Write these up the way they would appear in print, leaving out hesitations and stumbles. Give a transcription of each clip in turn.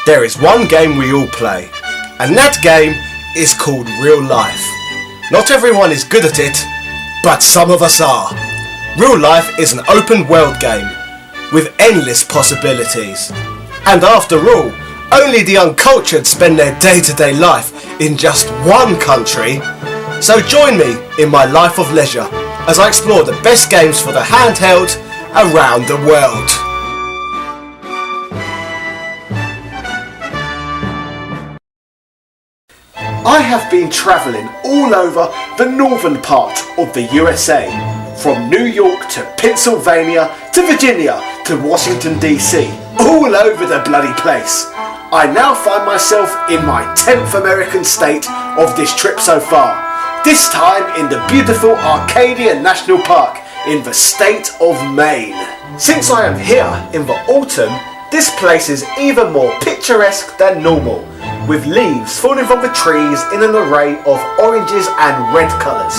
There is one game we all play, and that game is called real life. Not everyone is good at it, but some of us are. Real life is an open world game with endless possibilities. And after all, only the uncultured spend their day-to-day life in just one country. So join me in my life of leisure as I explore the best games for the handheld around the world. I have been travelling all over the northern part of the USA, from New York to Pennsylvania to Virginia to Washington DC, all over the bloody place. I now find myself in my 10th American state of this trip so far, this time in the beautiful Arcadia National Park in the state of Maine. Since I am here in the autumn, this place is even more picturesque than normal, with leaves falling from the trees in an array of oranges and red colours.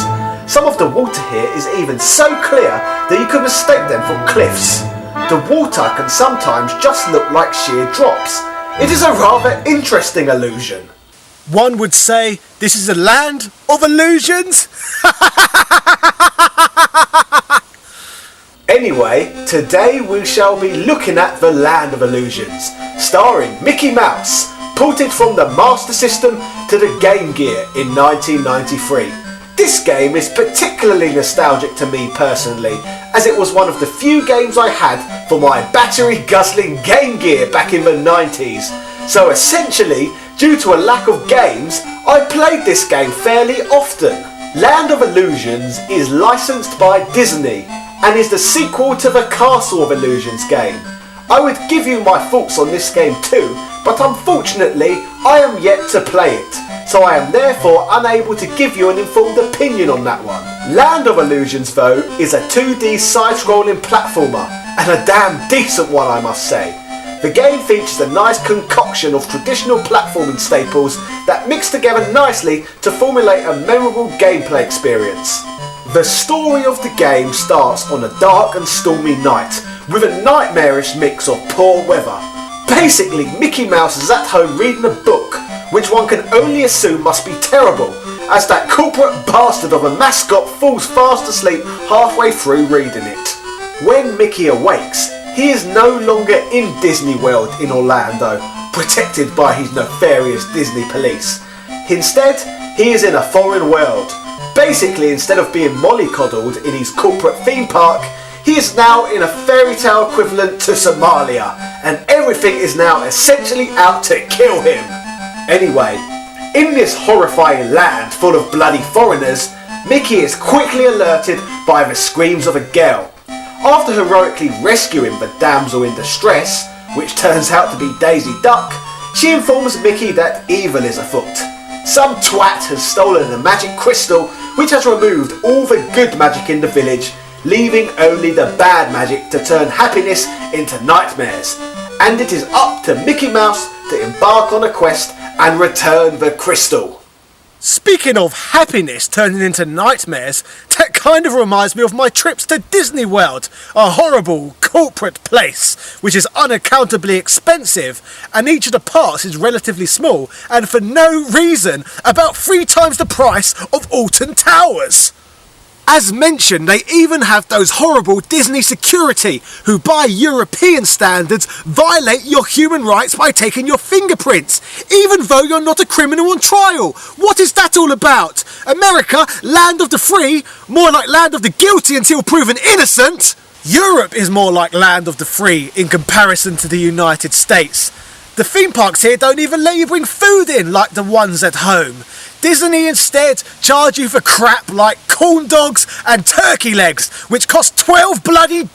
Some of the water here is even so clear that you could mistake them for cliffs. The water can sometimes just look like sheer drops. It is a rather interesting illusion. One would say this is a land of illusions. Anyway, today we shall be looking at the Land of Illusions, starring Mickey Mouse, ported from the Master System to the Game Gear in 1993. This game is particularly nostalgic to me personally, as it was one of the few games I had for my battery-guzzling Game Gear back in the 90s. So essentially, due to a lack of games, I played this game fairly often. Land of Illusions is licensed by Disney and is the sequel to the Castle of Illusions game. I would give you my thoughts on this game too, but unfortunately I am yet to play it, so I am therefore unable to give you an informed opinion on that one. Land of Illusions though is a 2D side-scrolling platformer, and a damn decent one I must say. The game features a nice concoction of traditional platforming staples that mix together nicely to formulate a memorable gameplay experience. The story of the game starts on a dark and stormy night, with a nightmarish mix of poor weather. Basically, Mickey Mouse is at home reading a book, which one can only assume must be terrible, as that corporate bastard of a mascot falls fast asleep halfway through reading it. When Mickey awakes, he is no longer in Disney World in Orlando, protected by his nefarious Disney police. Instead, he is in a foreign world. Basically, instead of being mollycoddled in his corporate theme park, he is now in a fairy tale equivalent to Somalia, and everything is now essentially out to kill him. Anyway, in this horrifying land full of bloody foreigners, Mickey is quickly alerted by the screams of a girl. After heroically rescuing the damsel in distress, which turns out to be Daisy Duck, she informs Mickey that evil is afoot. Some twat has stolen a magic crystal which has removed all the good magic in the village, leaving only the bad magic to turn happiness into nightmares. And it is up to Mickey Mouse to embark on a quest and return the crystal. Speaking of happiness turning into nightmares, that kind of reminds me of my trips to Disney World, a horrible corporate place, which is unaccountably expensive, and each of the parks is relatively small, and for no reason, about 3 times the price of Alton Towers. As mentioned, they even have those horrible Disney security who, by European standards, violate your human rights by taking your fingerprints, even though you're not a criminal on trial. What is that all about? America, land of the free, more like land of the guilty until proven innocent. Europe is more like land of the free in comparison to the United States. The theme parks here don't even let you bring food in like the ones at home. Disney instead charge you for crap like corn dogs and turkey legs, which cost $12 bloody.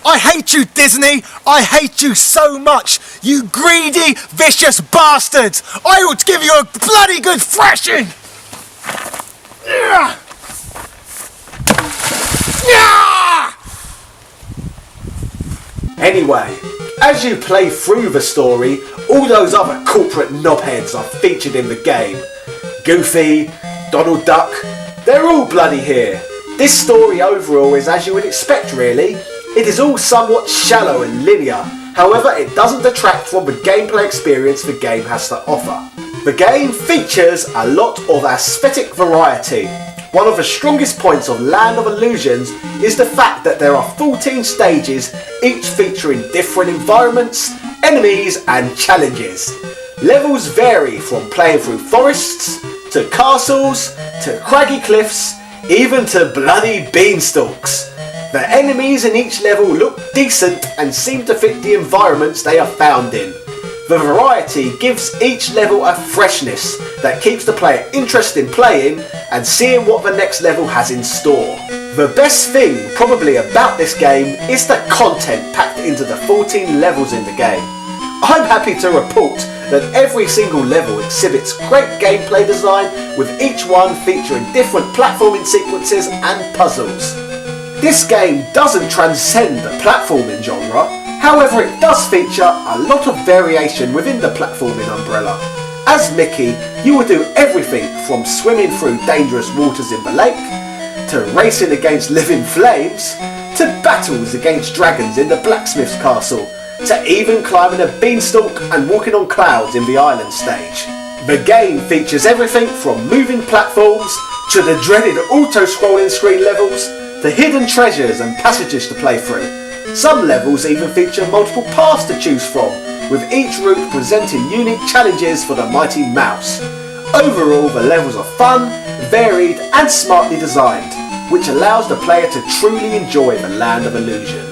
I hate you, Disney. I hate you so much. You greedy, vicious bastards. I ought to give you a bloody good thrashing. Anyway, as you play through the story, all those other corporate knobheads are featured in the game. Goofy, Donald Duck, they're all bloody here. This story overall is as you would expect really. It is all somewhat shallow and linear, However, it doesn't detract from the gameplay experience the game has to offer. The game features a lot of aesthetic variety. One of the strongest points of Land of Illusions is the fact that there are 14 stages, each featuring different environments, enemies and challenges. Levels vary from playing through forests, to castles, to craggy cliffs, even to bloody beanstalks. The enemies in each level look decent and seem to fit the environments they are found in. The variety gives each level a freshness that keeps the player interested in playing and seeing what the next level has in store. The best thing probably about this game is the content packed into the 14 levels in the game. I'm happy to report that every single level exhibits great gameplay design, with each one featuring different platforming sequences and puzzles. This game doesn't transcend the platforming genre, however it does feature a lot of variation within the platforming umbrella. As Mickey, you will do everything from swimming through dangerous waters in the lake, to racing against living flames, to battles against dragons in the blacksmith's castle, to even climbing a beanstalk and walking on clouds in the island stage. The game features everything from moving platforms, to the dreaded auto-scrolling screen levels, to hidden treasures and passages to play through. Some levels even feature multiple paths to choose from, with each route presenting unique challenges for the mighty mouse. Overall, the levels are fun, varied and smartly designed, which allows the player to truly enjoy the Land of Illusion.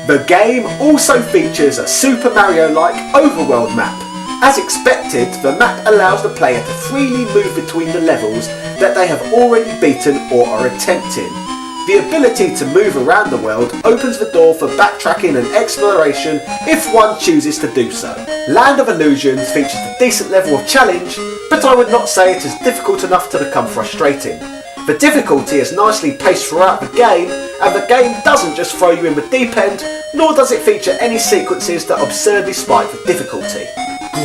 The game also features a Super Mario-like overworld map. As expected, the map allows the player to freely move between the levels that they have already beaten or are attempting. The ability to move around the world opens the door for backtracking and exploration if one chooses to do so. Land of Illusions features a decent level of challenge, but I would not say it is difficult enough to become frustrating. The difficulty is nicely paced throughout the game, and the game doesn't just throw you in the deep end, nor does it feature any sequences that absurdly spike the difficulty.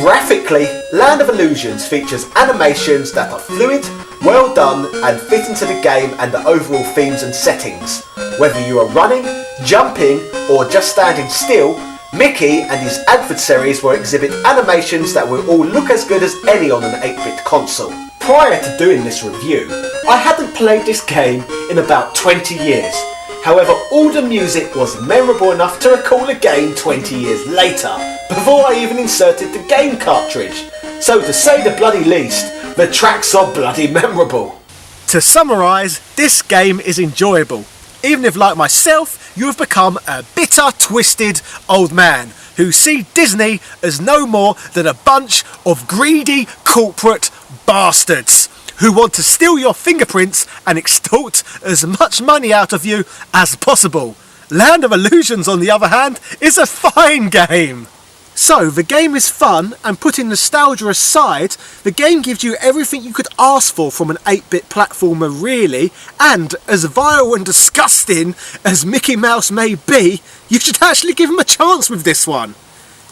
Graphically, Land of Illusions features animations that are fluid, well done and fit into the game and the overall themes and settings. Whether you are running, jumping or just standing still, Mickey and his adversaries will exhibit animations that will all look as good as any on an 8-bit console. Prior to doing this review, I hadn't played this game in about 20 years. However, all the music was memorable enough to recall the game 20 years later, before I even inserted the game cartridge. So to say the bloody least, the tracks are bloody memorable. To summarise, this game is enjoyable, even if like myself, you have become a bitter, twisted old man who see Disney as no more than a bunch of greedy corporate bastards who want to steal your fingerprints and extort as much money out of you as possible. Land of Illusions, on the other hand, is a fine game. So, the game is fun, and putting nostalgia aside, the game gives you everything you could ask for from an 8-bit platformer really, and as vile and disgusting as Mickey Mouse may be, you should actually give him a chance with this one.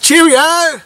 Cheerio!